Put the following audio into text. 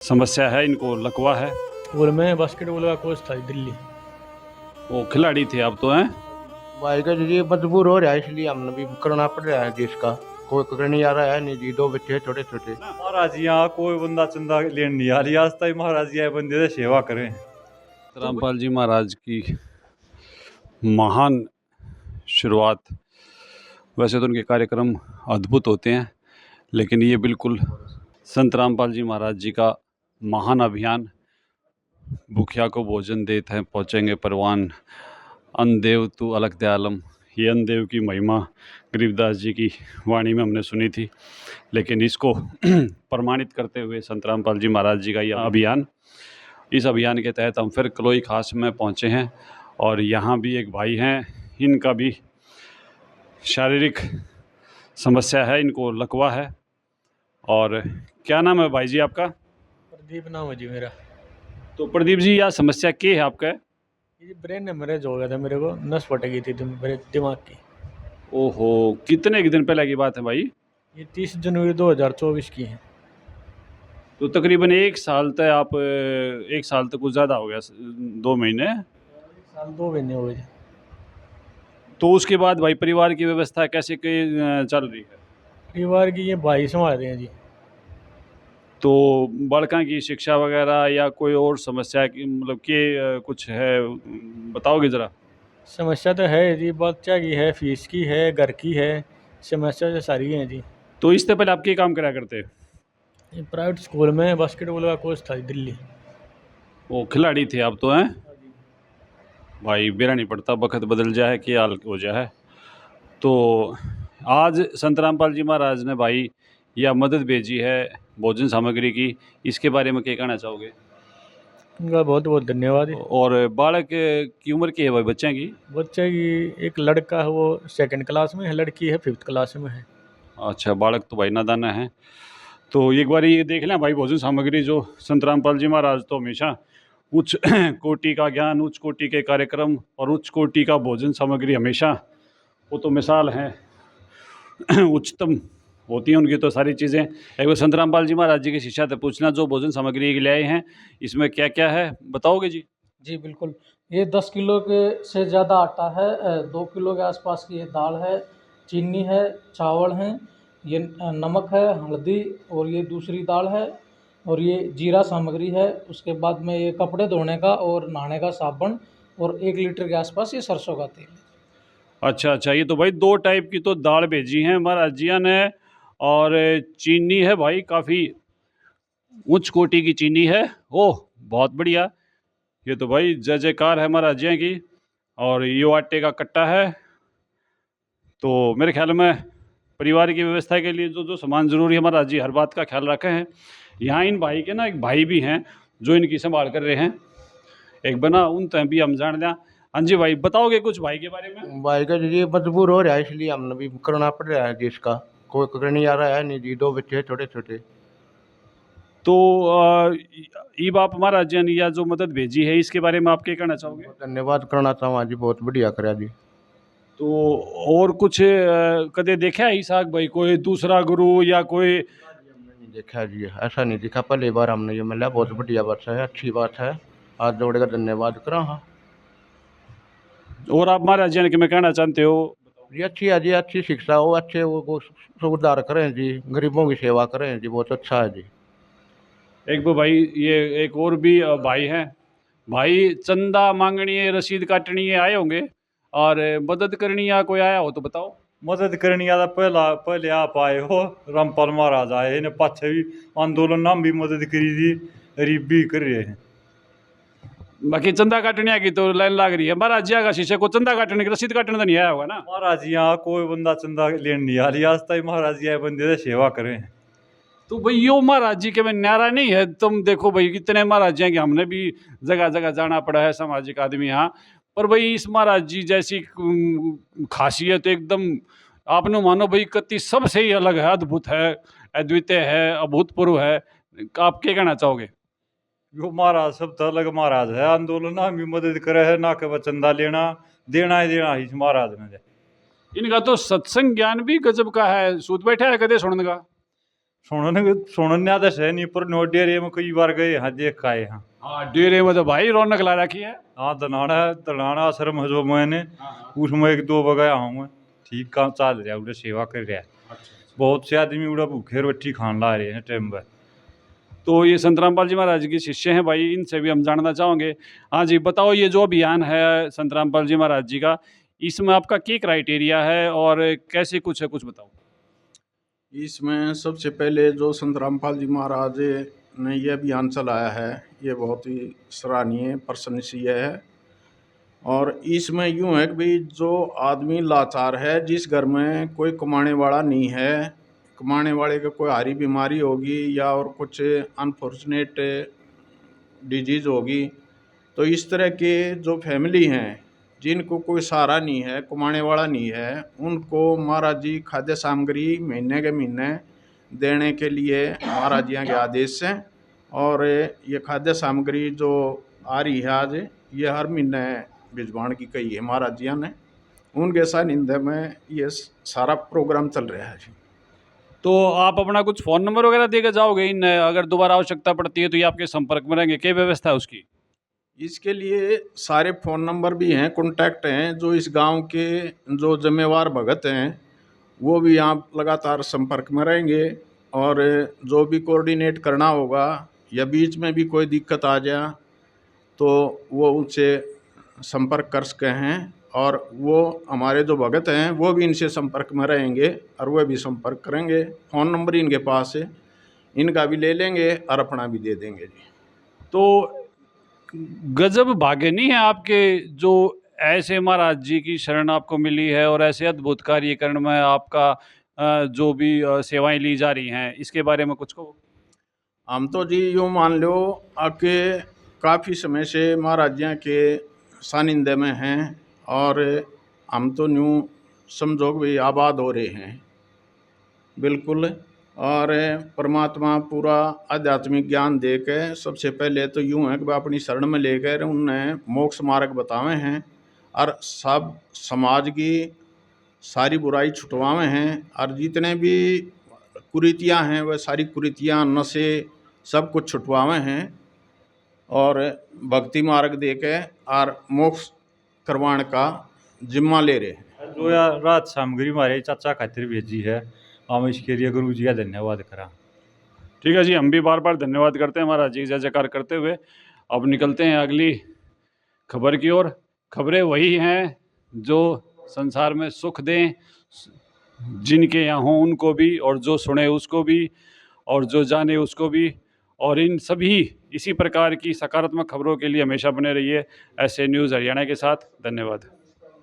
समस्या है, इनको लकवा है। स्कूल में बास्केटबॉल का कोच था दिल्ली। वो खिलाड़ी थे, अब तो हैं। भाई का जी मजबूर हो रहा है, इसलिए हमने भी करना पड़ रहा है जी। इसका कोई करने आ रहा है नहीं जी। 2 बच्चे छोटे छोटे। महाराज यहाँ कोई बंदा चंदा लेने नहीं आ रही आज तक। महाराज यहाँ बंदे से सेवा करें। रामपाल जी महाराज की महान शुरुआत। वैसे तो उनके कार्यक्रम अद्भुत होते हैं, लेकिन ये बिल्कुल संत रामपाल जी महाराज जी का महान अभियान। भूखिया को भोजन देते हैं, पहुँचेंगे परवान, अन्नदेव तू अलग दयालम। ये अन्नदेव की महिमा गरीबदास जी की वाणी में हमने सुनी थी, लेकिन इसको प्रमाणित करते हुए संत रामपाल जी महाराज जी का यह अभियान, इस अभियान के तहत हम फिर कलोई खास में पहुँचे हैं। और यहाँ भी एक भाई हैं, इनका भी शारीरिक समस्या है, इनको लकवा है। और क्या नाम है भाई जी आपका? प्रदीप नाम है जी मेरा। तो प्रदीप जी, यह समस्या क्या है आपका? ये ब्रेन हेमरेज हो गया था मेरे को, नस फट गई थी मेरे दिमाग की। ओहो, कितने दिन पहले की बात है भाई? ये 30 जनवरी 2024 की है। तो तकरीबन 1 साल तक आप 1 साल तक कुछ ज़्यादा हो गया, 2 महीने। 1 साल 2 महीने हो गए जी। तो उसके बाद भाई परिवार की व्यवस्था कैसे चल रही है? परिवार की ये भाई संभाल रहे हैं जी। तो बालका की शिक्षा वगैरह या कोई और समस्या की मतलब कि कुछ है, बताओगे ज़रा। समस्या तो है जी, बच्चा की है, फीस की है, घर की है, समस्या तो सारी है जी। तो इससे पहले आप क्या काम करा करते? ये प्राइवेट स्कूल में बास्केटबॉल का कोच था दिल्ली। वो खिलाड़ी थे, अब तो हैं। भाई बेरा नहीं पड़ता, वक्त बदल जाए कि हाल हो जाए। तो आज संत रामपाल जी महाराज ने भाई यह मदद भेजी है भोजन सामग्री की, इसके बारे में क्या कहना चाहोगे? उनका बहुत बहुत धन्यवाद जी। और बालक की उम्र की है भाई, बच्चे की? बच्चे की एक लड़का है, वो 2nd क्लास में है, लड़की है 5th क्लास में है। अच्छा, बालक तो भाई नादाना है। तो एक बार ये देख लें भाई, भोजन सामग्री जो संत रामपाल जी महाराज तो हमेशा उच्च कोटि का ज्ञान, उच्च कोटि के कार्यक्रम और उच्च कोटि का भोजन सामग्री, हमेशा वो तो मिसाल हैं उच्चतम होती हैं उनकी तो सारी चीज़ें। एक बार संत रामपाल जी महाराज जी की शिष्या से पूछना, जो भोजन सामग्री ले आए हैं इसमें क्या क्या है, बताओगे जी? जी बिल्कुल। ये 10 किलो के से ज़्यादा आटा है, 2 किलो के आसपास की ये दाल है, चीनी है, चावल हैं, ये नमक है, हल्दी, और ये दूसरी दाल है, और ये जीरा सामग्री है। उसके बाद में ये कपड़े धोने का और नहाने का साबुन, और 1 लीटर के आसपास ये सरसों का तेल है। अच्छा अच्छा, ये तो भाई 2 टाइप की तो दाल भेजी हैं महाराज जिया ने। और चीनी है भाई, काफ़ी उच्च कोटि की चीनी है। ओह बहुत बढ़िया, ये तो भाई जय जयकार है महाराज जिया की। और ये आटे का कट्टा है। तो मेरे ख्याल में परिवार की व्यवस्था के लिए जो जो सामान ज़रूरी है महाराज जी हर बात का ख्याल रखे हैं। यहाँ इन भाई के ना एक भाई भी हैं जो इनकी संभाल कर रहे हैं, एक बना उन तय भी हम जान दें। हाँ जी भाई, बताओगे कुछ भाई के बारे में? भाई का जी मजबूर हो रहा है, इसलिए हमने भी करना पड़ रहा है जी। इसका कोई करने आ रहा है नहीं जी। 2 बच्चे छोटे छोटे। तो ये बाप महाराज जी ने यह जो मदद भेजी है, इसके बारे में आप क्या कहना चाहोगे? धन्यवाद करना चाहूँ जी, बहुत बढ़िया करा जी। तो और कुछ कदे देखा है ईसाक भाई कोई दूसरा गुरु या कोई? नहीं देखा जी, ऐसा नहीं दिखा, पहली बार हमने ये मिला। बहुत बढ़िया बात है, अच्छी बात है। हाथ जोड़े का धन्यवाद करा। हाँ और आप महाराज जी ने मैं कहना चाहते हो? जी अच्छी है जी, अच्छी शिक्षा हो, अच्छे वो सुधार करें जी, गरीबों की सेवा करें जी, बहुत अच्छा है जी। एक वो भाई, ये एक और भी भाई हैं। भाई चंदा मांगनी है, रसीद काटनी है, आए होंगे। और मदद करनी है, कोई आया हो तो बताओ। मदद करने वाला पहले आप आए हो। रामपाल महाराज आए इन्हें पाछे भी आंदोलन नाम भी मदद करी थी, गरीब भी कर रहे हैं। बाकी चंदा काटने की तो लाइन लाग रही है। महाराज जी का शीशे को चंदा काटने की रसीद काटने तो नहीं आया होगा ना? महाराज यहाँ कोई बंदा चंदा लेने नहीं आ रही आज तक। महाराज यहाँ बंदे से सेवा करें। तो भाई यो महाराज जी के में न्यारा नहीं है। तुम देखो भाई कितने महाराज जी हैं कि हमने भी जगह जगह जाना पड़ा है, सामाजिक आदमी यहाँ पर। भाई इस महाराज जी जैसी खासियत एकदम आपने मानो भाई कति सबसे ही अलग है, अद्भुत है, अद्वितीय है, अभूतपूर्व है। आप क्या कहना चाहोगे? यो महाराज सब तो अलग महाराज है। आंदोलन ना भी मदद करे है, ना के चंदा लेना देना ही देना ही महाराज ने। इनका तो सत्संग ज्ञान भी गजब का है। सूत बैठा है कदे सुनने का? सुनने आदत है नहीं, पर नो डेरे में कई बार गए हाँ, देख आए हाँ। हाँ डेरे में तो भाई रौनक ला रखी है। हाँ दलाना आश्रम है जो मैंने, उसमें 1-2 बगाया हूँ मैं। ठीक काम चल रहा है, उधर सेवा कर रहा है। बहुत से आदमी उड़ा भूखे रोटी खान ला रहे हैं टाइम पर। तो ये संत रामपाल जी महाराज के शिष्य हैं भाई, इनसे भी हम जानना चाहेंगे। हाँ जी बताओ, ये जो अभियान है संत रामपाल जी महाराज जी का, इसमें आपका क्या क्राइटेरिया है और कैसे कुछ है, कुछ बताओ। इसमें सबसे पहले जो संत रामपाल जी महाराज ने यह अभियान चलाया है, ये बहुत ही सराहनीय प्रशंसनीय है। और इसमें यूँ है कि भाई जो आदमी लाचार है, जिस घर में कोई कमाने वाला नहीं है, कमाने वाले को कोई हारी बीमारी होगी या और कुछ अनफॉर्चुनेट डिजीज़ होगी, तो इस तरह के जो फैमिली हैं जिनको कोई सहारा नहीं है, कमाने वाला नहीं है, उनको महाराज जी खाद्य सामग्री महीने के महीने देने के लिए महाराज जी के आदेश हैं। और ये खाद्य सामग्री जो आ रही है आज, ये हर महीने भिजवान की कही है महाराज जी ने। उनके सानिध्य में ये सारा प्रोग्राम चल रहा है जी। तो आप अपना कुछ फ़ोन नंबर वगैरह देकर जाओगे, इन अगर दोबारा आवश्यकता पड़ती है तो ये आपके संपर्क में रहेंगे, क्या व्यवस्था है उसकी? इसके लिए सारे फ़ोन नंबर भी हैं, कॉन्टैक्ट हैं। जो इस गांव के जो जिम्मेवार भगत हैं वो भी यहाँ लगातार संपर्क में रहेंगे, और जो भी कोऑर्डिनेट करना होगा या बीच में भी कोई दिक्कत आ जाए तो वो उनसे संपर्क कर सके हैं। और वो हमारे जो भगत हैं वो भी इनसे संपर्क में रहेंगे और वह भी संपर्क करेंगे। फ़ोन नंबर इनके पास है, इनका भी ले लेंगे और अपना भी दे देंगे जी। तो गजब भाग्य नहीं है आपके, जो ऐसे महाराज जी की शरण आपको मिली है और ऐसे अद्भुत कार्यकरण में आपका जो भी सेवाएं ली जा रही हैं, इसके बारे में कुछ कहो। हम तो जी यूँ मान लो आके काफ़ी समय से महाराज जी के सानिध्य में हैं, और हम तो यूँ समझो कि आबाद हो रहे हैं बिल्कुल। और परमात्मा पूरा आध्यात्मिक ज्ञान दे के सबसे पहले तो यूँ है कि अपनी शरण में लेकर उनने मोक्ष मार्ग बतावे हैं, और सब समाज की सारी बुराई छुटवावे हैं, और जितने भी कुरीतियाँ हैं वह सारी कुरीतियाँ, नशे, सब कुछ छुटवावे हैं, और भक्ति मार्ग दे के और मोक्ष करवाने का जिम्मा ले रहे हैं। जो या रात सामग्री हमारे चाचा खातिर भेजी है, हम इसके लिए गुरु जी का धन्यवाद करा। ठीक है जी, हम भी बार बार धन्यवाद करते हैं महाराज जी, जय जयकार करते हुए। अब निकलते हैं अगली खबर की ओर। खबरें वही हैं जो संसार में सुख दें, जिनके यहाँ हों उनको भी, और जो सुने उसको भी, और जो जाने उसको भी। और इन सभी इसी प्रकार की सकारात्मक खबरों के लिए हमेशा बने रहिए ऐसे न्यूज़ हरियाणा के साथ। धन्यवाद।